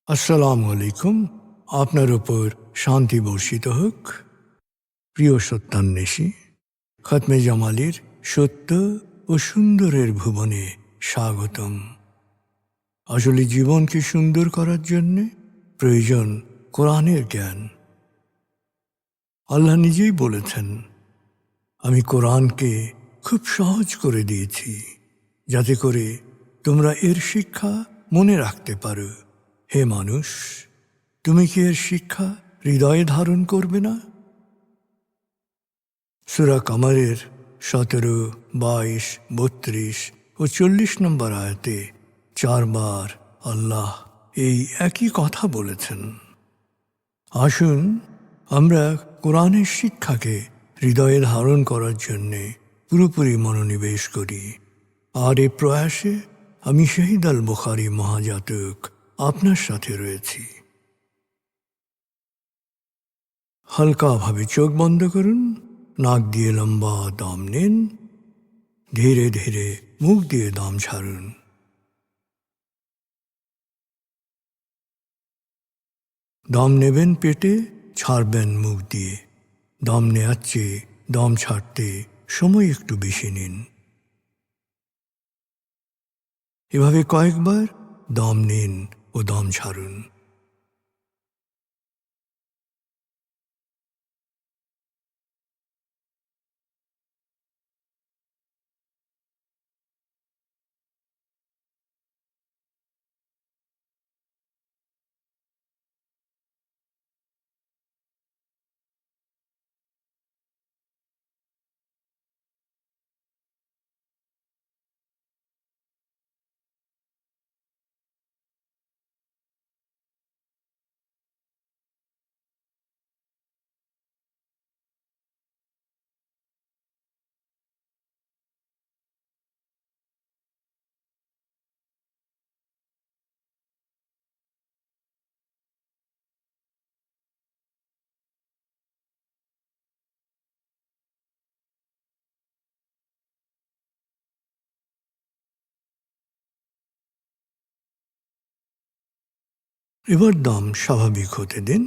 আসসালামু আলাইকুম। আপনার উপর শান্তি বর্ষিত হোক। প্রিয় সত্যান্বেষী, খতমে জামালির সত্য ও সুন্দরের ভুবনে স্বাগতম। আসলে জীবনকে সুন্দর করার জন্য প্রয়োজন কোরআনের জ্ঞান। আল্লাহ নিজেই বলেছেন, আমি কোরআনকে খুব সহজ করে দিয়েছি যাতে করে তোমরা এর শিক্ষা মনে রাখতে পারো। হে মানুষ, তুমি কি এর শিক্ষা হৃদয়ে ধারণ করবে না? সূরা কামারের 17, 22, 32 ও 40 নম্বর আয়াতে 4 বার আল্লাহ এই একই কথা বলেছেন। আসুন আমরা কোরআনের শিক্ষাকে হৃদয়ে ধারণ করার জন্যে পুরোপুরি মনোনিবেশ করি। আর এই প্রয়াসে আমি শহীদ আল বুখারী মহাজাতক আপনার সাথে রয়েছি। হালকাভাবে চোখ বন্ধ করুন, নাক দিয়ে লম্বা দম নিন, ধীরে ধীরে মুখ দিয়ে দম ছাড়ুন। দম নেবেন পেটে, ছাড়বেন মুখ দিয়ে। দম নেওয়ার চেয়ে দম ছাড়তে সময় একটু বেশি নিন। এভাবে কয়েকবার দম নিন ও দম ছাড়ুন। এবার দম স্বাভাবিক হতে দিন।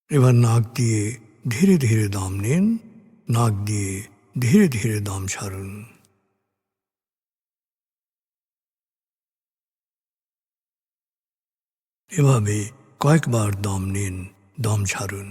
এবার নাক দিয়ে ধীরে ধীরে দম নিন, নাক দিয়ে ধীরে ধীরে দম ছাড়ুন। এভাবে কয়েকবার দম নিন, দম ছাড়ুন।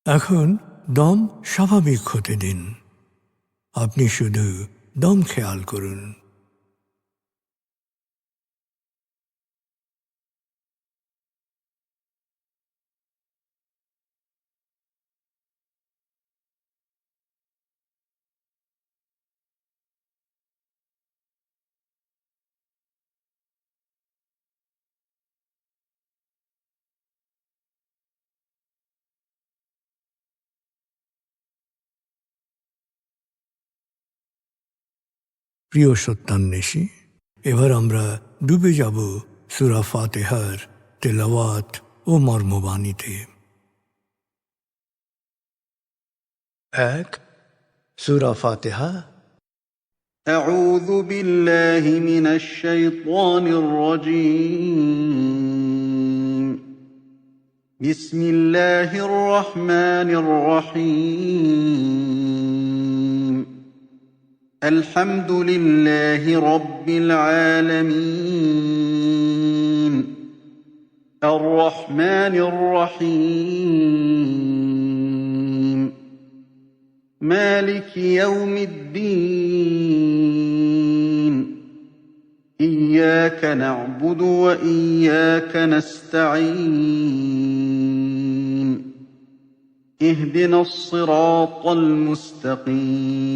এখন দম স্বাভাবিক হতে দিন। আপনি শুধু দম খেয়াল করুন। প্রিয় সত্যান্বেষী, এবার আমরা ডুবে যাব সূরা ফাতিহার তেলাওয়াত ও মর্মবাণীতে। 1. সূরা ফাতিহা। أعوذ بالله من الشيطان الرجيم. بسم الله الرحمن الرحيم. الحمد لله رب العالمين. الرحمن الرحيم مالك يوم الدين إياك نعبد وإياك نستعين اهدنا الصراط المستقيم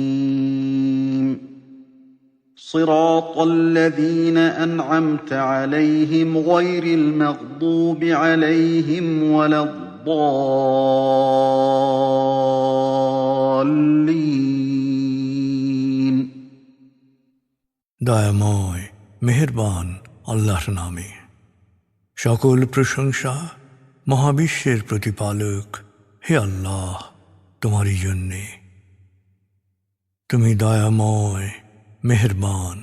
صراط الذين أنعمت عليهم غير المغضوب عليهم ولا الضالين দয়াময় মেহেরবান আল্লাহর নামে। সকল প্রশংসা মহাবিশ্বের প্রতিপালক হে আল্লাহ তোমারই জন্যে। তুমি দয়াময় মেহেরবান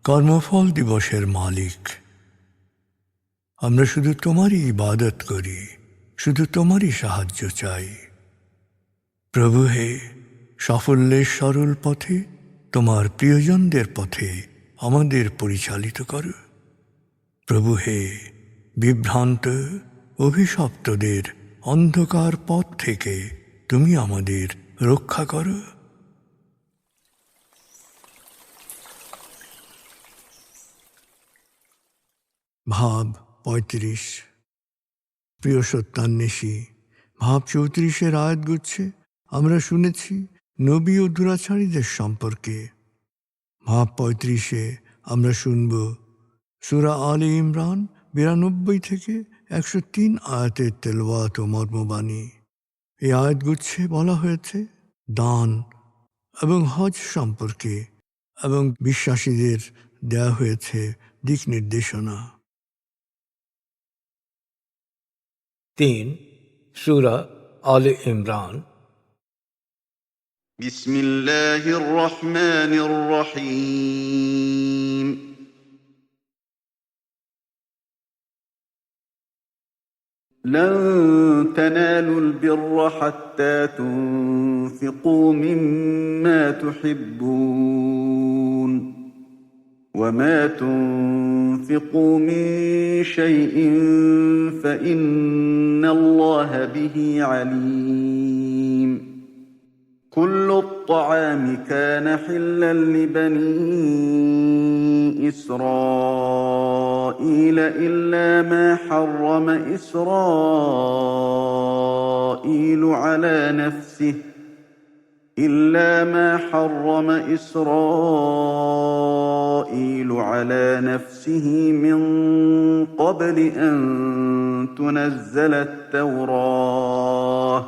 কর্মফল দিবসের মালিক। আমরা শুধু তোমারই ইবাদত করি, শুধু তোমারই সাহায্য চাই। প্রভু হে, সাফল্যের সরল পথে তোমার প্রিয়জনদের পথে আমাদের পরিচালিত করো। প্রভু হে, বিভ্রান্ত অভিশপ্তদের অন্ধকার পথ থেকে তুমি আমাদের রক্ষা করো। ভাব ৩৫। প্রিয় সত্যান্বেষী, ভাব ৩৪-এর আয়াতগুচ্ছে আমরা শুনেছি নবী ও দুরাচারীদের সম্পর্কে। ভাব ৩৫-এ আমরা শুনব সূরা আলে ইমরান ৯২ থেকে ১০৩ আয়াতের তেলাওয়াত ও মর্মবাণী। এই আয়াতগুচ্ছে বলা হয়েছে দান এবং হজ সম্পর্কে, এবং বিশ্বাসীদের দেয়া হয়েছে দিক নির্দেশনা। ৩ সূরা আলে ইমরান। بسم الله الرحمن الرحيم لن تنالوا البر حتى تنفقوا مما تحبون وما تنفقوا من شيء فإن الله به عليم كل الطعام كان حلا لبني إسرائيل إلا ما حرم إسرائيل على نفسه من قبل أن تنزل التوراة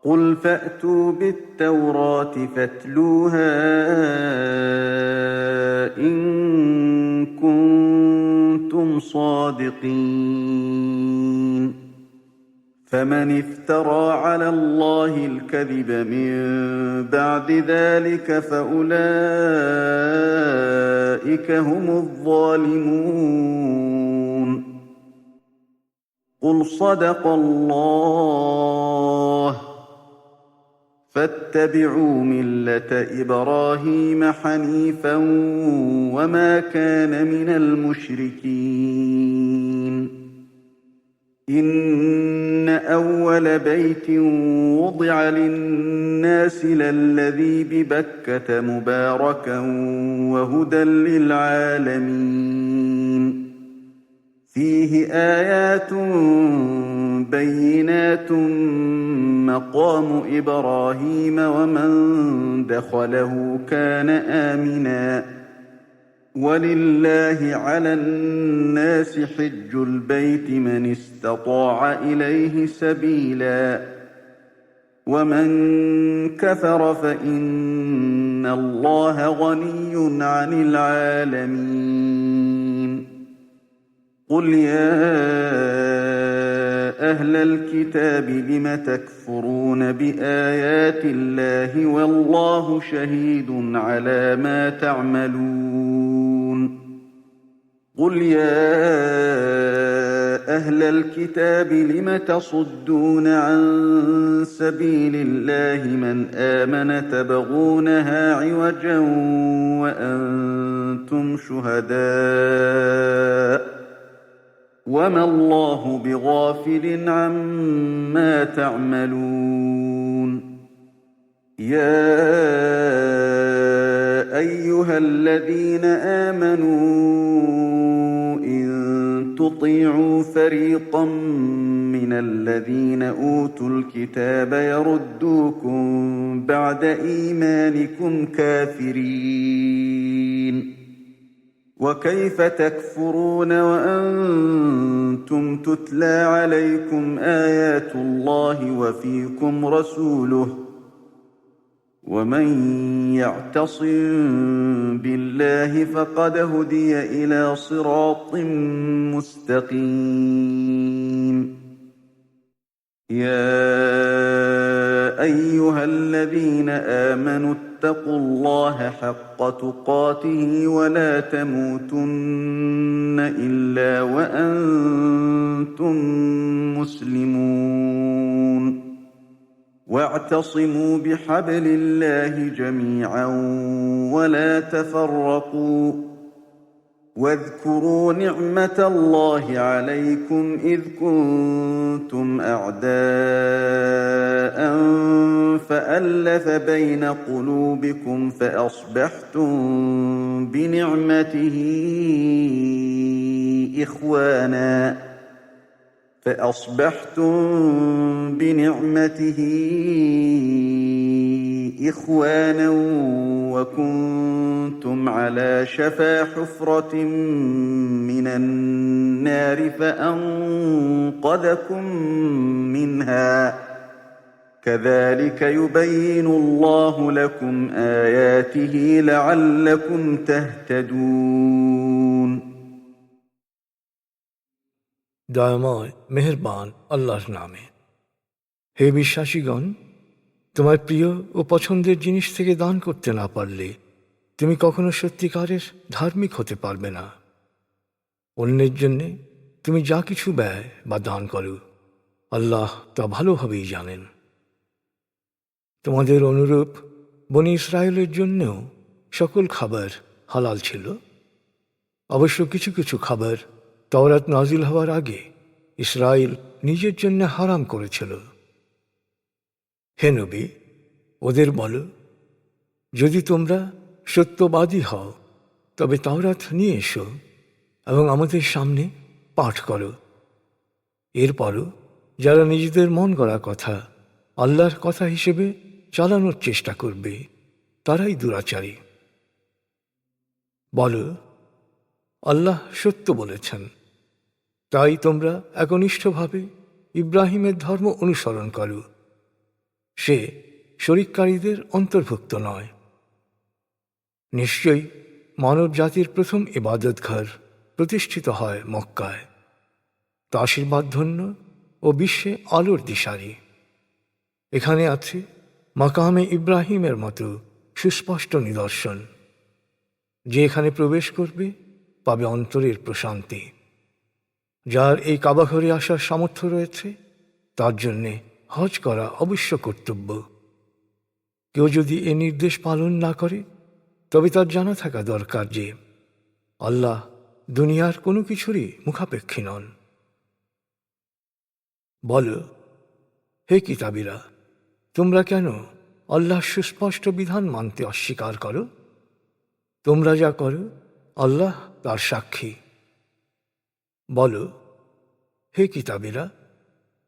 قل فأتوا بالتوراة فاتلوها إن كنتم صادقين فمن افترى على الله الكذب من بعد ذلك فأولئك هم الظالمون قل صدق الله فاتبعوا ملة إبراهيم حنيفا وما كان من المشركين إن أول بيت وضع للناس للذي ببكة مباركا وهدى للعالمين فيه آيات بينات مقام إبراهيم ومن دخله كان آمنا ولله على الناس حج البيت من استطاع إليه سبيلا ومن كفر فإن الله غني عن العالمين قل يا أهل الكتاب لم تكفرون بآيات الله والله شهيد على ما تعملون قل يا أهل الكتاب لم تصدون عن سبيل الله من آمن تبغونها عوجا وأنتم شهداء وما الله بغافل عما تعملون يا أيها الذين آمنوا إن تطيعوا فريقا من الذين أوتوا الكتاب يردوكم بعد إيمانكم كافرين وكيف تكفرون وأنتم تتلى عليكم آيات الله وفيكم رسوله ومن يعتصم بالله فقد هدي إلى صراط مستقيم يا أيها الذين آمنوا اتقوا الله حق تقاته ولا تموتن إلا وأنتم مسلمون واعتصموا بحبل الله جميعا ولا تفرقوا واذكروا نعمة الله عليكم إذ كنتم أعداء فألف بين قلوبكم فأصبحتم بنعمته إخوانا وكنتم على شفا حفرة من النار فأنقذكم منها كذلك يبين الله لكم آياته لعلكم تهتدون দয়াময় মেহেরবান আল্লাহর নামে। হে বিশ্বাসীগণ, তোমার প্রিয় ও পছন্দের জিনিস থেকে দান করতে না পারলে তুমি কখনো সত্যিকারের ধার্মিক হতে পারবে না। অন্যের জন্যে তুমি যা কিছু ব্যয় বা দান করো, আল্লাহ তা ভালোভাবেই জানেন। তোমাদের অনুরূপ বনী ইসরায়েলের জন্যেও সকল খাবার হালাল ছিল। অবশ্য কিছু কিছু খাবার তাওরাত নাজিল হওয়ার আগে ইসরায়েল নিজের জন্য হারাম করেছিল। হে নবী, ওদের বলো, যদি তোমরা সত্যবাদী হও তবে তাওরাত নিয়ে এসো এবং আমাদের সামনে পাঠ করো। এরপরও যারা নিজেদের মন গড়া কথা আল্লাহর কথা হিসেবে চালানোর চেষ্টা করবে তারাই দুরাচারী। বলো, আল্লাহ সত্য বলেছেন, তাই তোমরা একনিষ্ঠভাবে ইব্রাহিমের ধর্ম অনুসরণ করো। সে শরিককারীদের অন্তর্ভুক্ত নয়। নিশ্চয়ই মানব জাতির প্রথম ইবাদতঘর প্রতিষ্ঠিত হয় মক্কায়। তা আশীর্বাদ ধন্য ও বিশ্বে আলোর দিশারি। এখানে আছে মাকামে ইব্রাহিমের মতো সুস্পষ্ট নিদর্শন। যে এখানে প্রবেশ করবে পাবে অন্তরের প্রশান্তি। যার এই কাবাঘরে আসার সামর্থ্য রয়েছে তার জন্যে হজ করা অবশ্য কর্তব্য। কেউ যদি এ নির্দেশ পালন না করে তবে তার জানা থাকা দরকার যে আল্লাহ দুনিয়ার কোনো কিছুরই মুখাপেক্ষী নন। বলো, হে কিতাবীরা, তোমরা কেন আল্লাহর সুস্পষ্ট বিধান মানতে অস্বীকার করো? তোমরা যা করো আল্লাহ তার সাক্ষী। বলো, হে কিতাবীরা,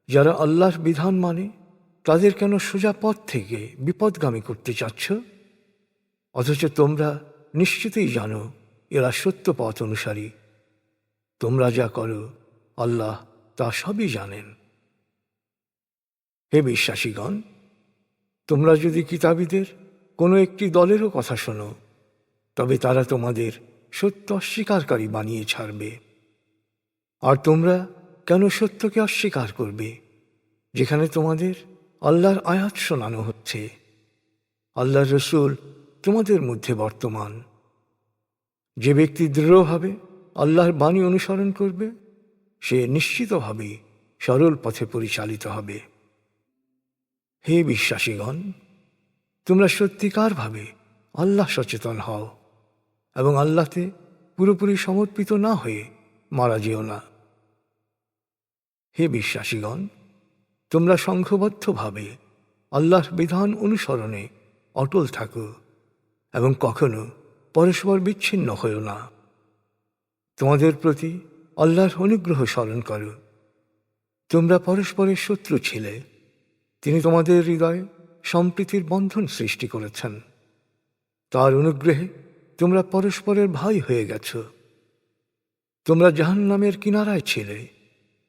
যারা আল্লাহর বিধান মানে তাদের কেন সোজা পথ থেকে বিপদগামী করতে চাচ্ছ? অথচ তোমরা নিশ্চিতই জানো এরা সত্য পথ অনুসারী। তোমরা যা করো আল্লাহ তা সবই জানেন। হে বিশ্বাসীগণ, তোমরা যদি কিতাবীদের কোনো একটি দলেরও কথা শোনো তবে তারা তোমাদের সত্য অস্বীকারী বানিয়ে ছাড়বে। আর তোমরা কেন সত্যকে অস্বীকার করবে যেখানে তোমাদের আল্লাহর আয়াত শোনানো হচ্ছে? আল্লাহর রসূল তোমাদের মধ্যে বর্তমান। যে ব্যক্তি দৃঢ়ভাবে আল্লাহর বাণী অনুসরণ করবে সে নিশ্চিতভাবেই সরল পথে পরিচালিত হবে। হে বিশ্বাসীগণ, তোমরা সত্যিকারভাবে আল্লাহ সচেতন হও এবং আল্লাহতে পুরোপুরি সমর্পিত না হয়ে মারা যেও না। হে বিশ্বাসীগণ, তোমরা সংঘবদ্ধভাবে আল্লাহর বিধান অনুসরণে অটল থাকো এবং কখনো পরস্পর বিচ্ছিন্ন হও না। তোমাদের প্রতি আল্লাহর অনুগ্রহ স্মরণ করো। তোমরা পরস্পরের শত্রু ছিলে, তিনি তোমাদের হৃদয়ে সম্প্রীতির বন্ধন সৃষ্টি করেছেন। তার অনুগ্রহে তোমরা পরস্পরের ভাই হয়ে গেছ। তোমরা জাহান্নামের কিনারায় ছিলে,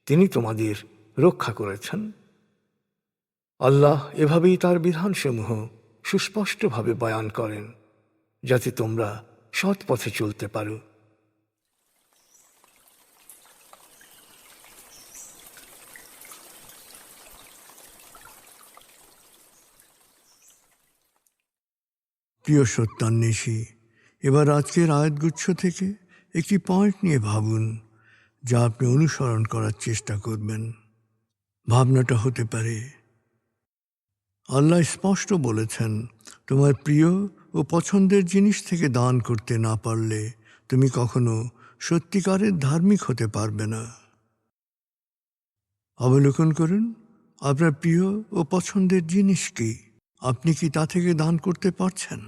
তিনি তোমাদের রক্ষা করেছেন। আল্লাহ এভাবেই তার বিধানসমূহ সুস্পষ্টভাবে বয়ান করেন, যাতে তোমরা সৎ পথে চলতে পারো। প্রিয় সত্যান্বেষী, এবার আজকের আয়াতগুচ্ছ থেকে একটি পয়েন্ট নিয়ে ভাবুন, যা আপনি অনুসরণ করার চেষ্টা করবেন। ভাবনাটা হতে পারে, আল্লাহ স্পষ্ট বলেছেন, তোমার প্রিয় ও পছন্দের জিনিস থেকে দান করতে না পারলে তুমি কখনো সত্যিকারের ধার্মিক হতে পারবে না। অবলোকন করুন, আপনার প্রিয় ও পছন্দের জিনিস কি? আপনি কি তা থেকে দান করতে পারছেন?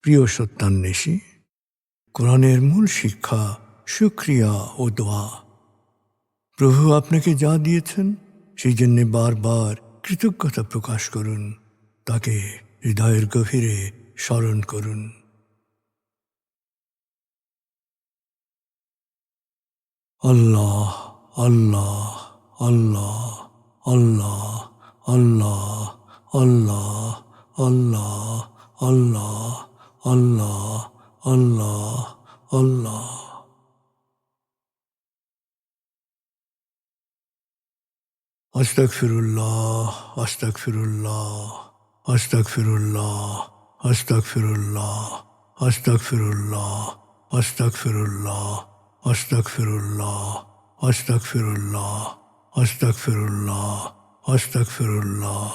প্রিয় সত্যান্বেষী, কোরআনের মূল শিক্ষা শুকরিয়া ও দোয়া। প্রভু আপনাকে যা দিয়েছেন সেই জন্যে বারবার কৃতজ্ঞতা প্রকাশ করুন, তাকে হৃদয়ের গভীরে স্মরণ করুন। আল্লাহ আল্লাহ আল্লাহ আল্লাহ আল্লাহ আল্লাহ আল্লাহ আল্লাহ আল্লাহ আল্লাহ আল্লাহ। আস্তাগফিরুল্লাহ আস্তাগফিরুল্লাহ আস্তাগফিরুল্লাহ আস্তাগফিরুল্লাহ আস্তাগফিরুল্লাহ আস্তাগফিরুল্লাহ আস্তাগফিরুল্লাহ আস্তাগফিরুল্লাহ আস্তাগফিরুল্লাহ আস্তাগফিরুল্লাহ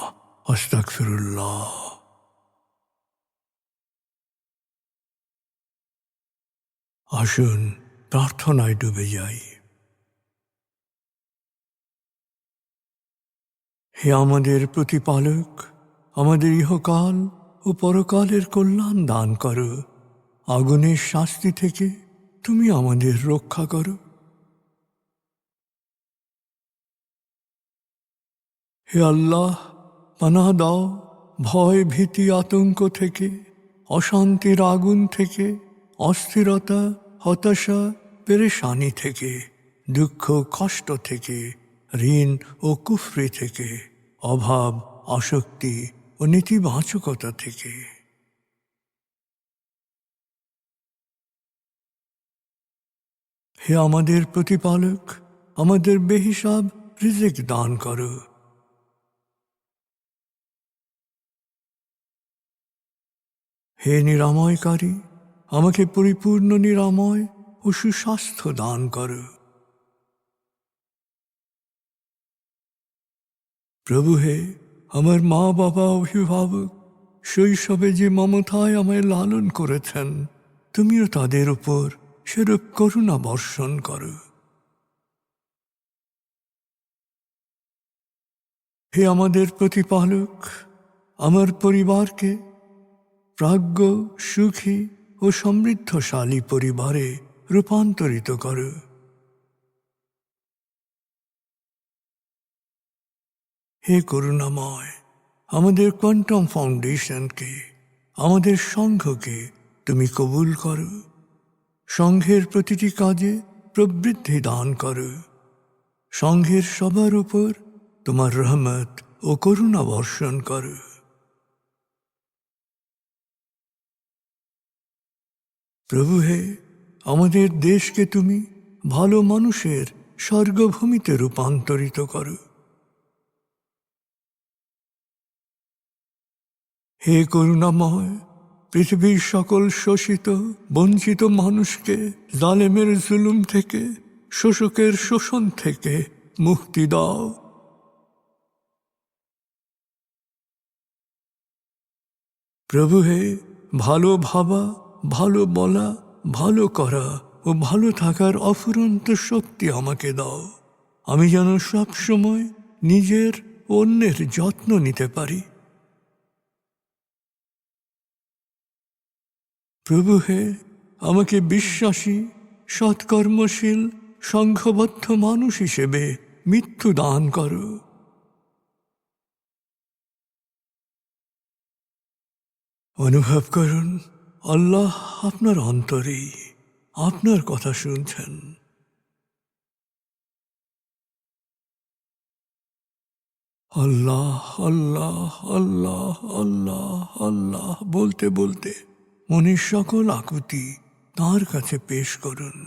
আস্তাগফিরুল্লাহ। আসুন প্রার্থনায় ডুবে যাই। হে আমাদের প্রতিপালক, আমাদের ইহকাল ও পরকালের কল্যাণ দান করো। আগুনের শাস্তি থেকে তুমি আমাদের রক্ষা করো। হে আল্লাহ, পানাহ দাও ভয় ভীতি আতঙ্ক থেকে, অশান্তির আগুন থেকে, অস্থিরতা হতাশা পেরেশানি থেকে, দুঃখ কষ্ট থেকে, ঋণ ও কুফরি থেকে, অভাব আসক্তি ও নেতিবাচকতা থেকে। হে আমাদের প্রতিপালক, আমাদের বেহিসাব রিজিক দান করো। হে নিরাময়কারী, আমাকে পরিপূর্ণ নিরাময় ও সুস্বাস্থ্য দান করো। প্রভু হে, আমার মা বাবা অভিভাবক শৈশবে যে মমতায় আমায় লালন করেছেন, তুমিও তাদের উপর সেরূপ করুণা বর্ষণ করো। হে আমাদের প্রতিপালক, আমার পরিবারকে প্রাজ্ঞ সুখী ও সমৃদ্ধশালী পরিবারে রূপান্তরিত করো। হে করুণাময়, আমাদের কোয়ান্টাম ফাউন্ডেশনকে, আমাদের সংঘকে তুমি কবুল করো। সংঘের প্রতিটি কাজে প্রবৃদ্ধি দান করো। সংঘের সবার উপর তোমার রহমত ও করুণা বর্ষণ করো। প্রভু হে, আমাদের দেশকে তুমি ভালো মানুষের স্বর্গভূমিতে রূপান্তরিত করো। হে করুণাময়, পৃথিবীর সকল শোষিত বঞ্চিত মানুষকে জালেমের জুলুম থেকে, শোষকের শোষণ থেকে মুক্তি দাও। প্রভু হে, ভালো ভাবা, ভালো বলা, ভালো করা ও ভালো থাকার অফুরন্ত শক্তি আমাকে দাও। আমি যেন সব সময় নিজের অন্যের যত্ন নিতে পারি। প্রভু হে, আমাকে বিশ্বাসী সৎকর্মশীল সংঘবদ্ধ মানুষ হিসেবে মৃত্যু দান করো। অনুভব করুন, আল্লাহ আপনার অন্তরেই আপনার কথা শুনছেন। আল্লাহ আল্লাহ আল্লাহ আল্লাহ আল্লাহ বলতে বলতে মনের সকল আকুতি তাঁর কাছে পেশ করুন।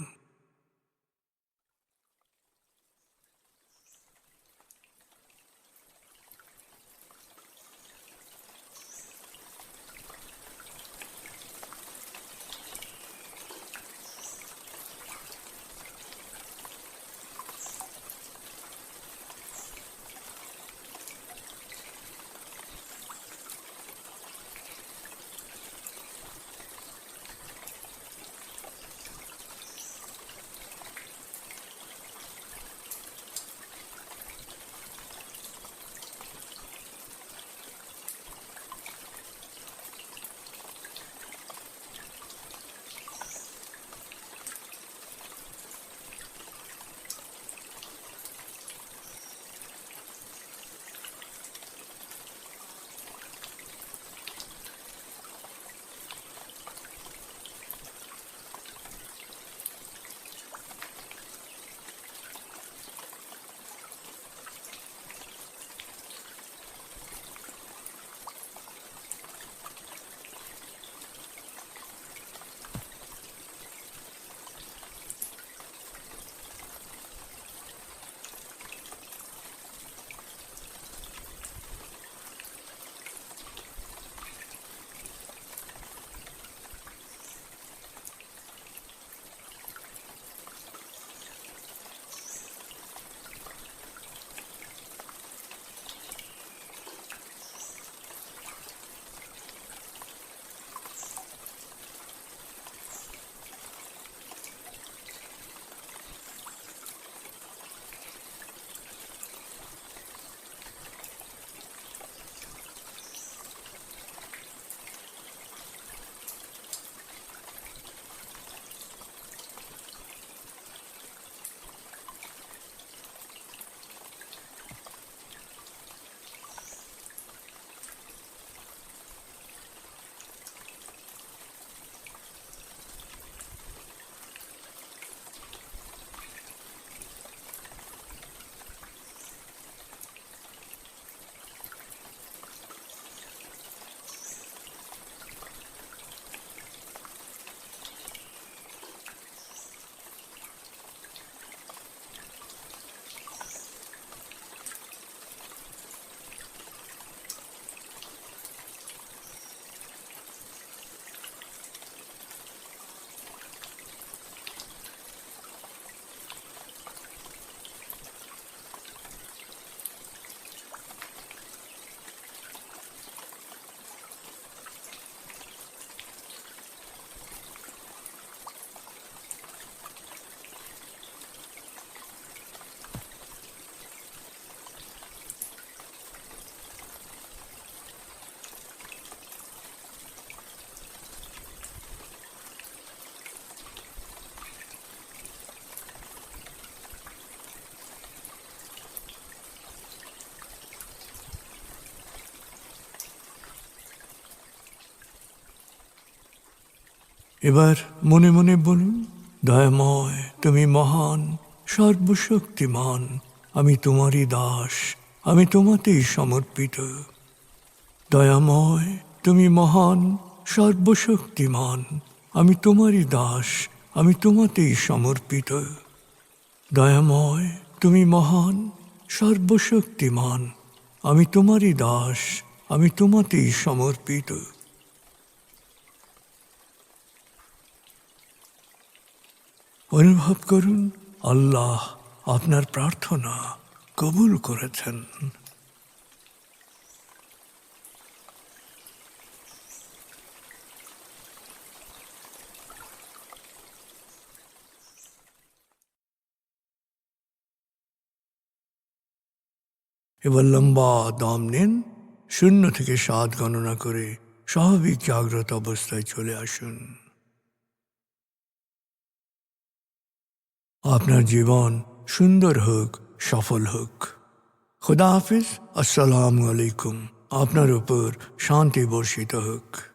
এবার মনে মনে বলুন, দয়াময় তুমি মহান, সর্বশক্তিমান, আমি তোমারই দাস, আমি তোমাতেই সমর্পিত। দয়াময় তুমি মহান, সর্বশক্তিমান, আমি তোমারই দাস, আমি তোমাতেই সমর্পিত। দয়াময় তুমি মহান, সর্বশক্তিমান, আমি তোমারই দাস, আমি তোমাতেই সমর্পিত। অনুভব করুন আল্লাহ আপনার প্রার্থনা কবুল করেছেন। এবার লম্বা দম নিন, 0 থেকে 7 গণনা করে স্বাভাবিক জাগ্রত অবস্থায় চলে আসুন। আপনার জীবন সুন্দর হোক, সফল হোক। খুদা হাফিজ। আসসালামু আলাইকুম। আপনার উপর শান্তি বর্ষিত হোক।